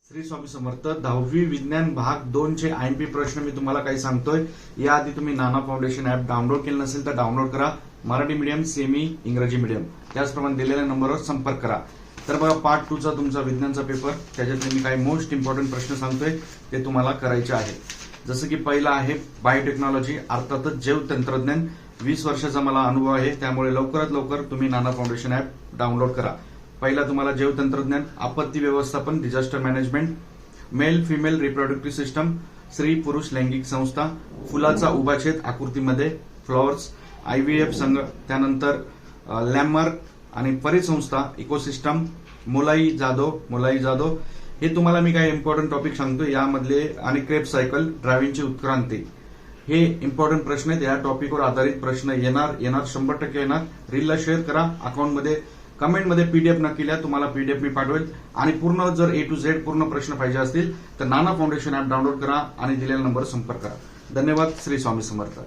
श्री स्वामी समर्थ 10वी विज्ञान भाग 2 चे आयएमपी प्रश्न मी तुम्हाला काही सांगतोय। याआधी तुम्ही नाना फाउंडेशन ऍप डाउनलोड केलं नसेल तर डाउनलोड करा। मराठी मीडियम, सेमी, इंग्रजी मीडियम, त्याचप्रमाणे दिलेल्या नंबरवर संपर्क करा। तर बघा, पार्ट 2 चा तुमचा विज्ञानचा पेपर, त्याच्यातले मी काही मोस्ट इम्पॉर्टंट प्रश्न सांगतोय ते तुम्हाला करायचे आहे। जसं की पहिला आहे बायोटेक्नॉलॉजी, अर्थातच जैव तंत्रज्ञान। 20 वर्षाचा मला अनुभव आहे, त्यामुळे लवकरात लवकर तुम्ही नाना फाउंडेशन ऍप डाउनलोड करा। पहिला तुम्हाला जैव तंत्रज्ञान, आपत्ती व्यवस्थापन, disaster management, male female reproductive system, स्त्री पुरुष लैंगिक संस्था, फुलाचा उभाछेद आकृतीमध्ये फ्लॉवर्स, आयव्हीएफ संघ, त्यानंतर लॅममार्क आणि परिसंस्था, इकोसिस्टम, मोलाई जाधव हे तुम्हाला मी काही इम्पॉर्टंट टॉपिक सांगतो यामधले, आणि क्रेप सायकल, ड्रायव्हिंगची उत्क्रांती, हे इम्पॉर्टंट प्रश्न आहेत। या टॉपिकवर आधारित प्रश्न येणार 100% येणार। रीलला शेअर करा, अकाउंटमध्ये कमेंटमध्ये पीडीएफ नक्की लिहा, तुम्हाला पीडीएफ मी पाठवेल। आणि पूर्ण जर A to Z पूर्ण प्रश्न पाहिजे असतील तर नाना फाउंडेशन ऍप डाउनलोड करा आणि दिलेल्या नंबरवर संपर्क करा। धन्यवाद। श्री स्वामी समर्थ।